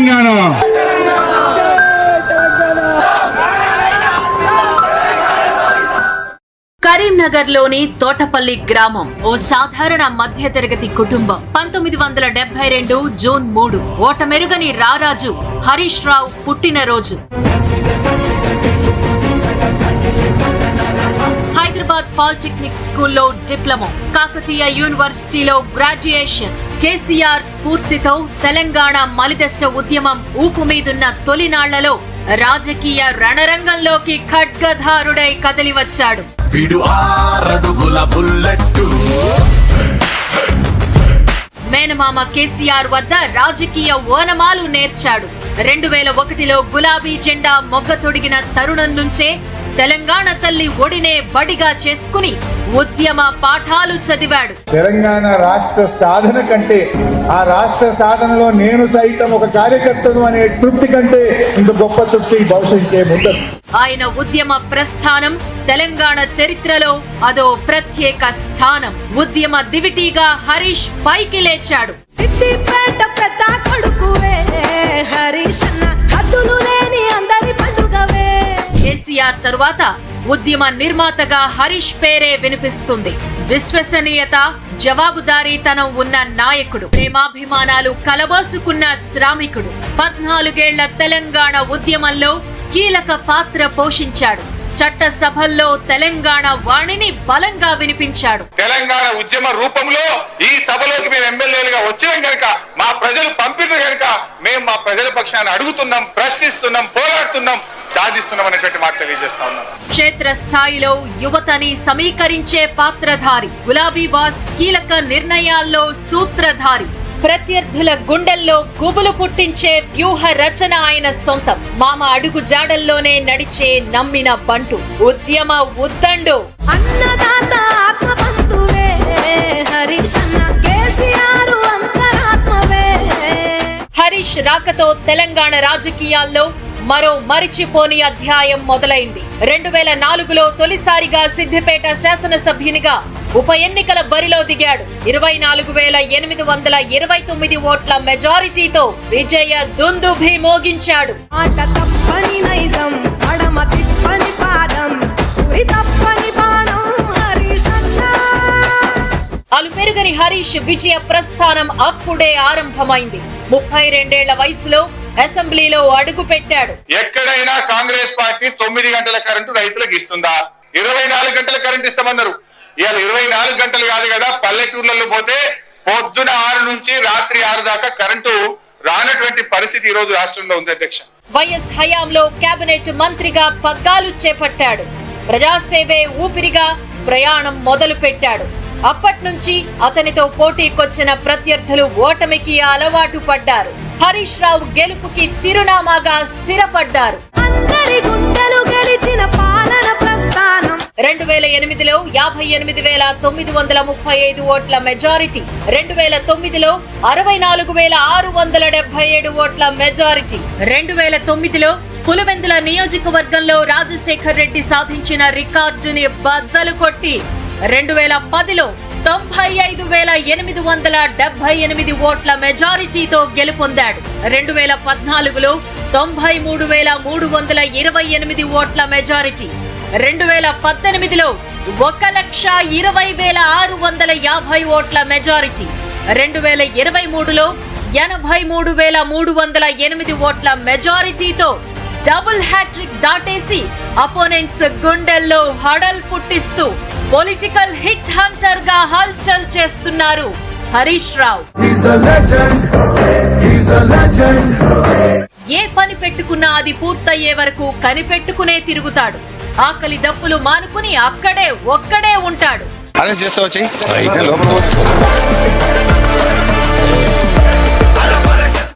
తెలంగాణ. కరీంనగర్ లోని తోటపల్లి గ్రామం ఓ సాధారణ మధ్యతరగతి కుటుంబం. 1972 జూన్ 3 ఓటమెరుగని రారాజు హరీష్ రావు పుట్టినరోజు. హైదరాబాద్ పాలిటెక్నిక్ స్కూల్లో డిప్లొమా, కాకతీయ యూనివర్సిటీలో గ్రాడ్యుయేషన్. కేసీఆర్ స్ఫూర్తితో తెలంగాణ మలిదశ ఉద్యమం ఊపు మీదున్న తొలినాళ్లలో రాజకీయ రణరంగంలోకి ఖడ్గధారుడై కదిలివచ్చాడు. మేనమామ కేసీఆర్ వద్ద రాజకీయ ఓనమాలు నేర్చాడు. 2001లో గులాబీ జెండా మొగ్గ తొడిగిన తరుణం నుంచే తెలంగాణ తల్లి ఒడినే బడిగా చేసుకుని ఉద్యమ పాఠాలు చదివాడు. తెలంగాణ రాష్ట్ర సాధన కంటే, ఆ రాష్ట్ర సాధనలో నేను సైతం ఒక కార్యకర్తను అనే తృప్తి కంటే ఇంత గొప్ప తృప్తి భవిష్యత్తుకే ఉండదు. ఆయన ఉద్యమ ప్రస్థానం తెలంగాణ చరిత్రలో అదో ప్రత్యేక స్థానం. ఉద్యమ దివిటీగా హరీష్ పైకి లేచాడు. సిద్దిపేట పెద్ద కొడుకువే హరీష్ అన్న, హద్దులు లేని అందరి పండుగవే. కేసీఆర్ తరువాత ఉద్యమ నిర్మాతగా హరీష్ పేరే వినిపిస్తుంది. విశ్వసనీయత, జవాబుదారీతనం ఉన్న నాయకుడు, ప్రేమాభిమానాలు కలబోసుకున్న శ్రామికుడు. 14 ఏళ్ల తెలంగాణ ఉద్యమంలో కీలక పాత్ర పోషించాడు. చట్టసభల్లో తెలంగాణ వాణిని బలంగా వినిపించాడు. తెలంగాణ ఉద్యమ రూపంలో ఈ సభలోకి మేము ఎమ్మెల్యేలుగా వచ్చినాం కనుక, మా ప్రజలు పంపిన కనుక మేము మా ప్రజల పక్షాన్ని అడుగుతున్నాం, ప్రశ్నిస్తున్నాం, పోరాడుతున్నాం, సాధిస్తున్నాం అనేటువంటి మాట తెలియజేస్తా ఉన్నాం. క్షేత్ర స్థాయిలో యువతని సమీకరించే పాత్రధారి, గులాబీ బాస్ కీలక నిర్ణయాల్లో సూత్రధారి, ప్రత్యర్థుల గుండెల్లో గుబులు పుట్టించే వ్యూహ రచన ఆయన సొంతం. మామ అడుగు జాడల్లోనే నడిచే నమ్మిన బంటు, ఉద్యమ ఉద్దండు. అన్నదాత ఆత్మబంధువే హరీష్ అన్న, కేసీఆర్ అంతరాత్మవే. హరీష్ రాకతో తెలంగాణ రాజకీయాల్లో మరో మరిచిపోని అధ్యాయం మొదలైంది. 2004లో తొలిసారిగా సిద్దిపేట శాసనసభ్యునిగా ఉప ఎన్నికల బరిలో దిగాడు. 24,829 ఓట్ల మెజారిటీతో విజయ దుందుభి మోగించాడు. ఆట తప్పని నైజం, అడమ తిప్పని పాదం, ఉరి తప్పని బాణం హరీష్ అన్న. అలుపెరుగని హరీష్ విజయ ప్రస్థానం అప్పుడే ఆరంభమైంది. 32 ఏళ్ల వయసులో అసెంబ్లీలో అడుగు పెట్టాడు. ఎక్కడైనా కాంగ్రెస్ పార్టీ 9 గంటల కరెంటు రైతులకు ఇస్తుందా? 24 గంటల కరెంట్ ఇస్తామన్నారు. ఇవాళ 24 గంటలు కాదు కదా, పల్లెటూర్లలో పోతే పొద్దున 6 నుంచి రాత్రి 6 దాకా కరెంటు రానటువంటి పరిస్థితి ఈ రోజు రాష్ట్రంలో ఉంది. అధ్యక్ష, వైఎస్ హయాంలో కేబినెట్ మంత్రిగా పగ్గాలు చేపట్టాడు. ప్రజాసేవే ఊపిరిగా ప్రయాణం మొదలు పెట్టాడు. అప్పటి నుంచి అతనితో పోటీకొచ్చిన ప్రత్యర్థులు ఓటమికి అలవాటు పడ్డారు. హరీష్ రావు గెలుపుకి చిరునామాగా స్థిరపడ్డారు. 2008లో 58,935 ఓట్ల మెజారిటీ, 2009లో 64,677 ఓట్ల మెజారిటీ, 2009లో పులివెందుల నియోజకవర్గంలో రాజశేఖర్ రెడ్డి సాధించిన రికార్డుని బద్దలు కొట్టి 2010లో 95,878 ఓట్ల మెజారిటీతో గెలుపొందాడు. 2014లో 93,328 ఓట్ల మెజారిటీ, 2018లో 1,20,650 ఓట్ల మెజారిటీ, 2023లో 83,308 ఓట్ల మెజారిటీతో డబుల్ హ్యాట్రిక్ దాటేసి అపోనెంట్స్ గుండెల్లో హడల్ పుట్టిస్తూ పొలిటికల్ హిట్ హంటర్ గా హల్చల్ చేస్తున్నారు హరీష్ రావు. ఏ పని పెట్టుకున్నా అది పూర్తయ్యే వరకు కనిపెట్టుకునే తిరుగుతాడు. ఆకలి దప్పులు మానుకుని ఒక్కడే ఉంటాడు.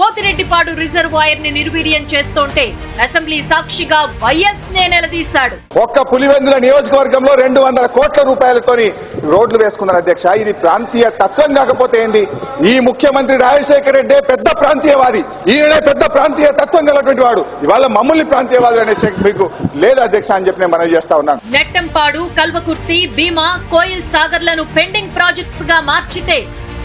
పోతిరెడ్డిపాడు రిజర్వాయర్ ని నిర్వీర్యం చేస్తుంటే అసెంబ్లీ సాక్షిగా వైఎస్ నే నిలదీశాడు. ఒక్క పులివెందుల నియోజకవర్గంలో 200 కోట్ల రూపాయలతోని రోడ్లు వేసుకున్నారు. అధ్యక్ష, ఇది ప్రాంతీయ తత్వం కాకపోతే ఏంది? ఈ ముఖ్యమంత్రి రాజశేఖర రెడ్డి పెద్ద ప్రాంతీయవాది, ఈయనే పెద్ద ప్రాంతీయ తత్వం గలటువంటి వాడు. ఇవాళ మమ్మల్ని ప్రాంతీయవాదులు అనే మీకు లేదు అధ్యక్ష అని చెప్పి నేను మనవి చేస్తా ఉన్నాను. నెట్టంపాడు, కల్వకుర్తి, భీమా, కోయిల్ సాగర్లను పెండింగ్ ప్రాజెక్ట్స్ గా మార్చితే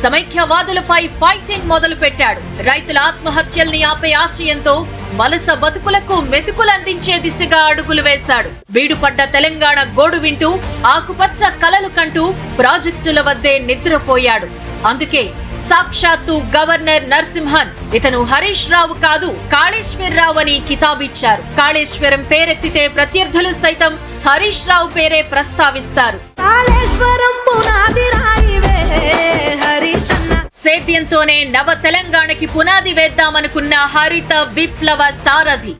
సమైక్యవాదులపై ఫైటింగ్ మొదలు పెట్టాడు. రైతుల ఆత్మహత్యల్ని ఆపే ఆశయంతో వలస బతుకులకు మెతుకులందించే దిశగా అడుగులు వేశాడు. బీడుపడ్డ తెలంగాణ గోడు వింటూ ఆకుపచ్చ కలలు కంటూ ప్రాజెక్టుల వద్దే నిద్రపోయాడు. అందుకే సాక్షాత్తు గవర్నర్ నరసింహన్ ఇతను హరీష్ రావు కాదు కాళేశ్వరరావు అని కితాబిచ్చారు. కాళేశ్వరం పేరెత్తితే ప్రత్యర్థులు సైతం హరీష్ రావు పేరే ప్రస్తావిస్తారు. కాళేశ్వరం పునాది రాయివే హరీష్ అన్న. సేద్యంతోనే నవ తెలంగాణకి పునాది వేద్దామనుకున్న హరిత విప్లవ సారథి.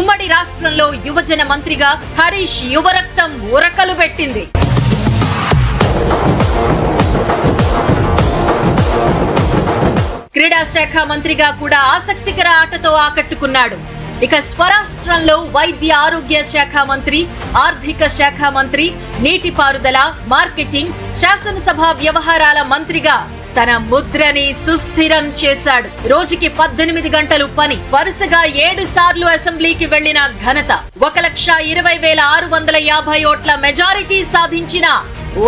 ఉమ్మడి రాష్ట్రంలో యువజన మంత్రిగా హరీష్ యువరక్తం ఉరకలు పెట్టింది. క్రీడా శాఖ మంత్రిగా కూడా ఆసక్తికర ఆటతో ఆకట్టుకున్నాడు. ఇక స్వరాష్ట్రంలో వైద్య ఆరోగ్య శాఖ మంత్రి, ఆర్థిక శాఖ మంత్రి, నీటిపారుదల, మార్కెటింగ్, శాసనసభ వ్యవహారాల మంత్రిగా తన ముద్రని సుస్థిరం చేశాడు. రోజుకి 18 గంటలు పని, వరుసగా 7 సార్లు అసెంబ్లీకి వెళ్లిన ఘనత, 1,20,650 ఓట్ల మెజారిటీ సాధించిన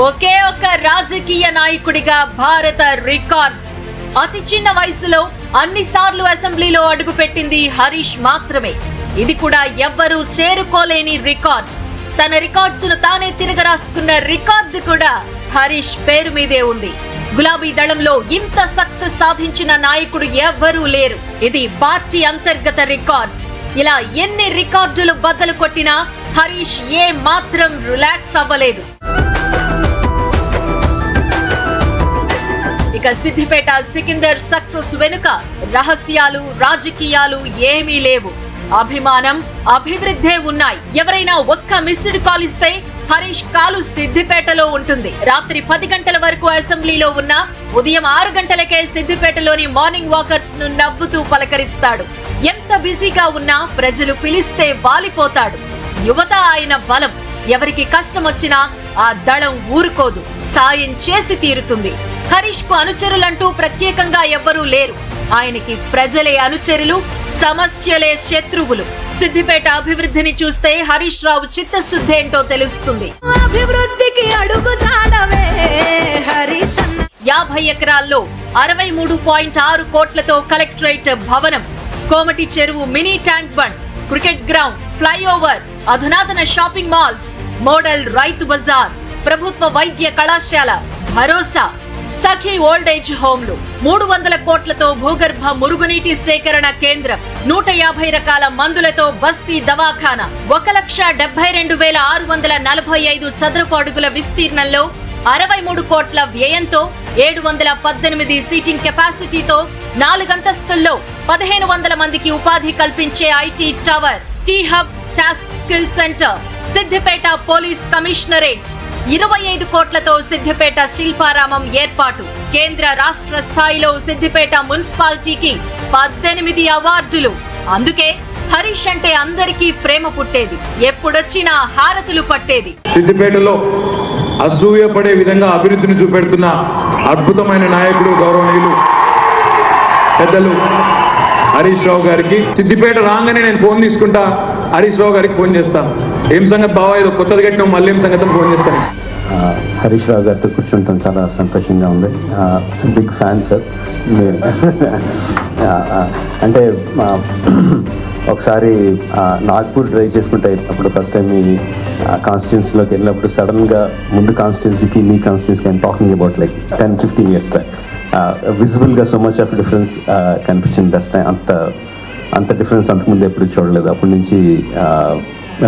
ఒకే ఒక్క రాజకీయ నాయకుడిగా భారత రికార్డ్. అతి చిన్న వయసులో అన్ని సార్లు అసెంబ్లీలో అడుగుపెట్టింది హరీష్ మాత్రమే. ఇది కూడా ఎవ్వరూ చేరుకోలేని రికార్డ్. తన రికార్డ్స్ ను తానే తిరగరాసుకున్న రికార్డు కూడా హరీష్ పేరు మీదే ఉంది. గులాబీ దళంలో ఇంత సక్సెస్ సాధించిన నాయకుడు ఎవ్వరూ లేరు. ఇది పార్టీ అంతర్గత రికార్డ్. ఇలా ఎన్ని రికార్డులు బద్దలు కొట్టినా హరీష్ ఏ మాత్రం రిలాక్స్ అవ్వలేదు. ఇక సిద్దిపేట సికిందర్ సక్సెస్ వెనుక రహస్యాలు, రాజకీయాలు ఏమీ లేవు. అభిమానం, అభివృద్ధే ఉన్నాయి. ఎవరైనా ఒక్క మిస్డ్ కాల్ ఇస్తే హరీష్ కాలు సిద్దిపేటలో ఉంటుంది. రాత్రి 10 గంటల వరకు అసెంబ్లీలో ఉన్న ఉదయం 6 గంటలకే సిద్దిపేటలోని మార్నింగ్ వాకర్స్ ను నవ్వుతూ పలకరిస్తాడు. ఎంత బిజీగా ఉన్నా ప్రజలు పిలిస్తే వాలిపోతాడు. యువత ఆయన బలం. ఎవరికి కష్టం వచ్చినా ఆ దళం ఊరుకోదు, సాయం చేసి తీరుతుంది. హరీష్ కు అనుచరులంటూ ప్రత్యేకంగా ఎవ్వరూ లేరు. ఆయనకి ప్రజలే అనుచరులు, సమస్యలే శత్రువులు. సిద్దిపేట అభివృద్ధిని చూస్తే హరీష్ రావు చిత్తశుద్ధి ఏంటో తెలుస్తుంది. అభివృద్ధికి అడుగు చాడవే హరీష్ అన్న. 50 ఎకరాల్లో 63.6 కోట్లతో కలెక్టరేట్ భవనం, కోమటి చెరువు mini tank bund, cricket ground, flyover, అధునాతన shopping malls, model Rythu Bazar, ప్రభుత్వ వైద్య కళాశాల, భరోసా, సఖీ ఓల్డ్ ఏజ్ హోమ్లు, 300 కోట్లతో భూగర్భ మురుగునీటి సేకరణ కేంద్రం, 150 రకాల మందులతో బస్తీ దవాఖానా, 1,72,645 చదరపు అడుగుల విస్తీర్ణంలో 63 కోట్ల వ్యయంతో 718 సీటింగ్ కెపాసిటీతో 4 అంతస్తుల్లో 1,500 మందికి ఉపాధి కల్పించే IT tower, T hub, TASK skill centre, Siddipet police commissionerate, 25 కోట్లతో సిద్దిపేట శిల్పారామం ఏర్పాటు, కేంద్ర రాష్ట్ర స్థాయిలో సిద్దిపేట మున్సిపాలిటీకి 18 అవార్డులు. అందుకే హరీష్ అంటే అందరికీ ప్రేమ పుట్టేది, ఎప్పుడొచ్చినా హారతులు పట్టేది. సిద్దిపేటలో అసూయపడే విధంగా అభివృద్ధిని చూపెడుతున్న అద్భుతమైన నాయకుడు, గౌరవనీయులు పెద్దలు హరీష్ రావు గారికి. సిద్దిపేట రాగానే నేను ఫోన్ తీసుకుంటా, హరీష్ రావు గారికి ఫోన్ చేస్తాను. ఏం సంగతి బావా, ఏదో కొత్తది కట్టినాం, మళ్ళీ ఏం సంగతి ఫోన్ చేస్తాను. హరీష్ రావు గారితో కూర్చుంటాం, చాలా సంతోషంగా ఉంది. Big fan sir. అంటే ఒకసారి నాగ్పూర్ డ్రైవ్ చేసుకుంటే అప్పుడు ఫస్ట్ టైం ఈ కాన్స్టిట్యున్సీలోకి వెళ్ళినప్పుడు సడన్గా ముందు కాన్స్టిట్యున్సీకి మీ కాన్స్టిట్యున్సీకి I'm talking about like 10-15 years back విజిబుల్గా సో మచ్ ఆఫ్ డిఫరెన్స్ కనిపించింది. ఫస్ట్ టైం అంత డిఫరెన్స్ అంతకుముందు ఎప్పుడు చూడలేదు. అప్పటి నుంచి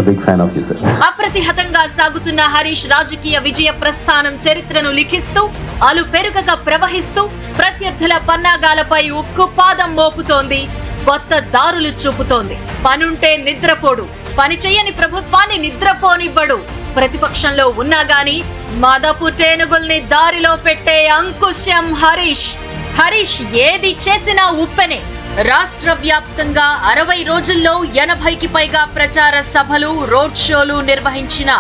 big fan of you sir. అప్రతిహతంగా సాగుతున్న హరీష్ రాజకీయ విజయ ప్రస్థానం చరిత్రను లిఖిస్తూ, అలు పెరుగగా ప్రవహిస్తూ, ప్రత్యర్థుల పన్నాగాలపై ఉక్కు పాదం మోపుతోంది, కొత్త దారులు చూపుతోంది. పనుంటే నిద్రపోడు, పని చెయ్యని ప్రభుత్వాన్ని నిద్రపోనివ్వడు. ప్రతిపక్షంలో ఉన్నా గాని మదపు టేనుగుల్ని దారిలో పెట్టే అంకుశం హరీష్. హరీష్ ఏది చేసినా ఉప్పెనే. రాష్ట్ర వ్యాప్తంగా 60 రోజుల్లో 80కి పైగా ప్రచార సభలు, రోడ్ షోలు నిర్వహించిన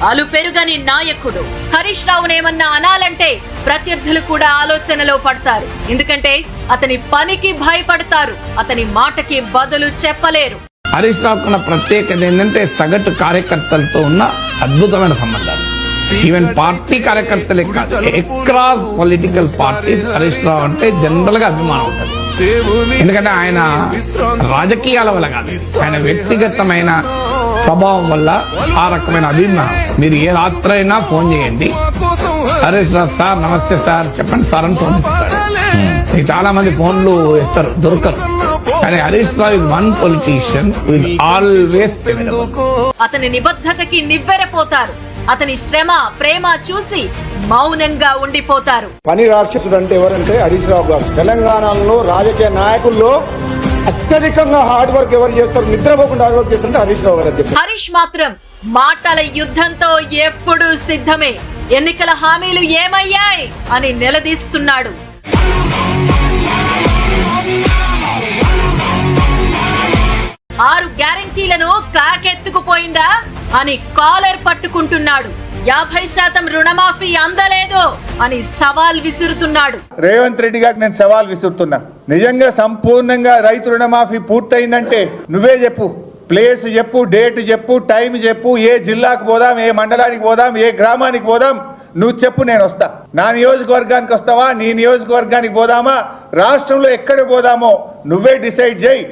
అలుపెరుగని నాయకుడు. హరీష్ రావునేమన్నా అనాలంటే ప్రత్యర్థులు కూడా ఆలోచనలో పడతారు. ఎందుకంటే అతని పనికి భయపడతారు, అతని మాటకి బదులు చెప్పలేరు. హరీష్ రావుకున్న ప్రత్యేకత ఏంటంటే సగటు కార్యకర్తలతో ఉన్న అద్భుతమైన సంబంధాలు. ఈవెన్ పార్టీ కార్యకర్తలే కాదు, across political parties Harish Rao అంటే జనరల్ గా అభిమానం ఉంటుంది. ఎందుకంటే ఆయన రాజకీయాల వల్ల కాదు, ఆయన వ్యక్తిగతమైన స్వభావం వల్ల ఆ రకమైన అభిమానం. మీరు ఏ రాత్రి అయినా ఫోన్ చేయండి, హరీష్ రావు సార్ నమస్తే సార్ చెప్పండి సార్ అని ఫోన్ చేస్తారు. మీకు చాలా మంది ఫోన్లు ఇస్తారు, దొరకరు. కానీ Harish Rao is one politician will always available. అతని నిబద్ధతకి నివ్వెరపోతారు. అతని శ్రమ ప్రేమ చూసి మౌనంగా ఉండిపోతారు. పని రాక్షసుడు అంటే ఎవరంటే హరీష్ రావు గారు. తెలంగాణలో రాజకీయ నాయకుల్లో అత్యధికంగా హార్డ్ వర్క్ ఎవరు చేస్తారు, నిద్రపోకుండా హార్డ్ వర్క్ చేస్తారంటే హరీష్ రావు గారు. హరీష్ మాత్రం మాటల యుద్ధంతో ఎప్పుడూ సిద్ధమే. ఎన్నికల హామీలు ఏమయ్యాయి అని నిలదీస్తున్నాడు. ఆరు గ్యారంటీలను కాకెత్తుకుపోయిందా అని కాలర్ పట్టుకుంటున్నాడు. 50% రుణమాఫీ అందలేదు అని సవాల్ విసురుతున్నాడు. రేవంత్ రెడ్డి గారికి నేను సవాల్ విసురుతున్నా, నిజంగా సంపూర్ణంగా రైతు రుణమాఫీ పూర్తయిందంటే నువ్వే చెప్పు, ప్లేస్ చెప్పు, డేట్ చెప్పు, టైం చెప్పు, ఏ జిల్లాకు పోదాం, ఏ మండలానికి పోదాం, ఏ గ్రామానికి పోదాం, నువ్వు చెప్పు, నేను వస్తా. నా నియోజకవర్గానికి వస్తావా, నీ నియోజకవర్గానికి పోదామా, రాష్ట్రంలో ఎక్కడ పోదామో నువ్వే డిసైడ్ చేయి.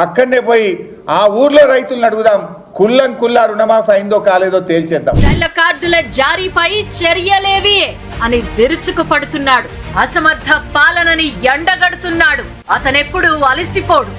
అక్కడనే పోయి ఆ ఊర్లో రైతులను అడుగుదాం, కుల్లా రుణమాఫీ అయిందో కాలేదో తేల్చేద్దాం. తెల్ల కార్డుల జారీపై చర్యలేవి అని విరుచుకుపడుతున్నాడు. అసమర్థ పాలనని ఎండగడుతున్నాడు. అతనెప్పుడు అలసిపోడు.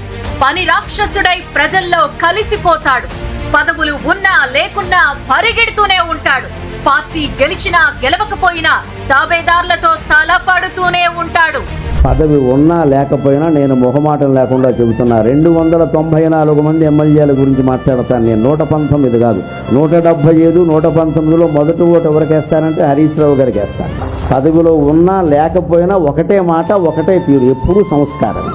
పని రాక్షసుడై ప్రజల్లో కలిసిపోతాడు. పదవులు ఉన్నా లేకున్నా పరిగెడుతూనే ఉంటాడు. పార్టీ గెలిచినా గెలవకపోయినా తాబేదార్లతో తలపడుతూనే ఉంటాడు. పదవి ఉన్నా లేకపోయినా నేను మొహమాటం లేకుండా చెబుతున్నా. 294 మంది ఎమ్మెల్యేల గురించి మాట్లాడతాను నేను. 119 కాదు, 175, 119లో మొదటి ఓటు ఎవరికేస్తానంటే హరీష్ రావు గారికి వేస్తాను. పదవిలో ఉన్నా లేకపోయినా ఒకటే మాట, ఒకటే తీరు, ఎప్పుడూ సంస్కారం.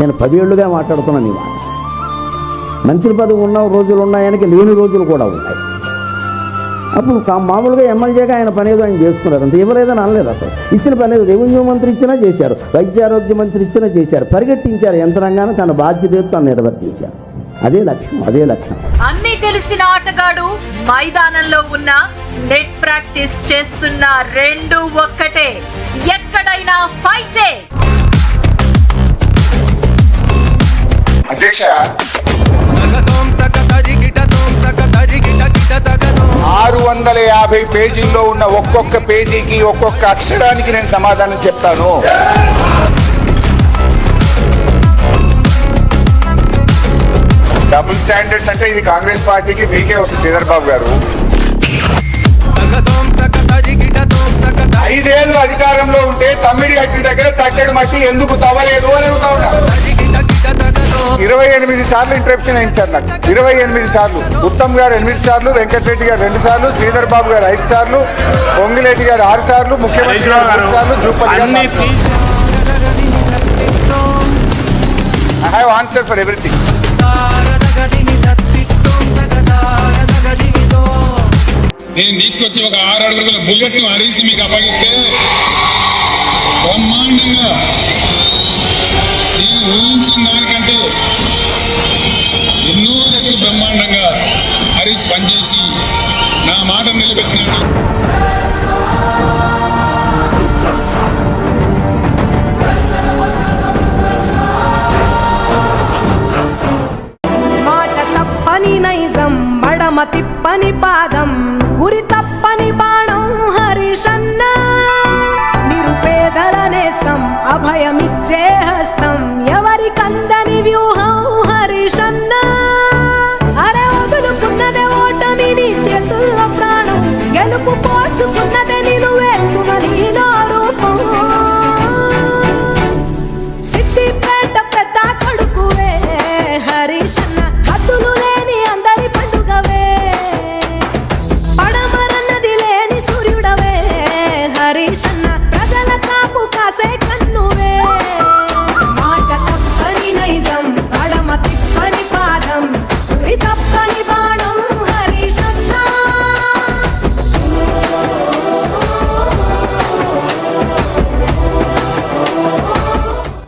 నేను 10 ఏళ్లుగా మాట్లాడుతున్నాను ఈ మాట. మంత్రి పదవి ఉన్న రోజులు ఉన్నాయనికి లేని రోజులు కూడా ఉన్నాయి. అప్పుడు మామూలుగా ఎమ్మెల్యేగా ఆయన పనేదో ఆయన చేసుకున్నారు, అంత ఇవ్వలేదని అనలేదు. అసలు ఇచ్చిన పనేదో రెవెన్యూ మంత్రి ఇచ్చినా చేశారు, వైద్య ఆరోగ్య మంత్రి ఇచ్చినా చేశారు, పరిగెట్టించారు యంత్రాంగాన్ని, తన బాధ్యతతో తను నిర్వర్తించారు. అదే లక్ష్యం. అన్నీ తెలిసిన ఆటగాడు మైదానంలో ఉన్న నెట్ ప్రాక్టీస్ చేస్తున్న రెండు ఒక్కటే. ఎక్కడైనా ఫైటే. అధ్యక్ష, 650 పేజీల్లో ఉన్న ఒక్కొక్క పేజీకి ఒక్కొక్క అక్షరానికి నేను సమాధానం చెప్తాను. డబుల్ స్టాండర్డ్స్ అంటే ఇది కాంగ్రెస్ పార్టీకి మీకే వస్తుంది శ్రీధర్ బాబు గారు. 5 ఏళ్ళు అధికారంలో ఉంటే తమ్మిడి గట్టి దగ్గర తట్టెడు మట్టి ఎందుకు తవ్వలేదు అని అడుగుతా ఉన్నా. 28 సార్లు ఇంటరప్షన్ అయింది సార్ నాకు. 28 సార్లు. ఉత్తమ్ గారు 8 సార్లు, వెంకటరెడ్డి గారు 2 సార్లు, శ్రీధర్ బాబు గారు 5 సార్లు, పొంగిరెడ్డి గారు 6 సార్లు, ముఖ్యమంత్రి గారు 3 సార్లు, జూపల్లి గారు 4 సార్లు. I have answer for everything. నేను తీసుకొచ్చి ఒక 6 అడుగుల బుల్లెట్ ను హరీష్ మీకు అప్పగిస్తే బ్రహ్మాండంగా నేను ఊహించిన దానికంటే ఎన్నో రెట్లు బ్రహ్మాండంగా హరీష్ పనిచేసి నా మాట నిలబెట్టినాడు. మాట తప్పని నైజం, మడమ తిప్పని పాదం, గురి తప్పని బాణం హరీష్ అన్న. నిరుపేదల నేస్తం, అభయమిచ్చే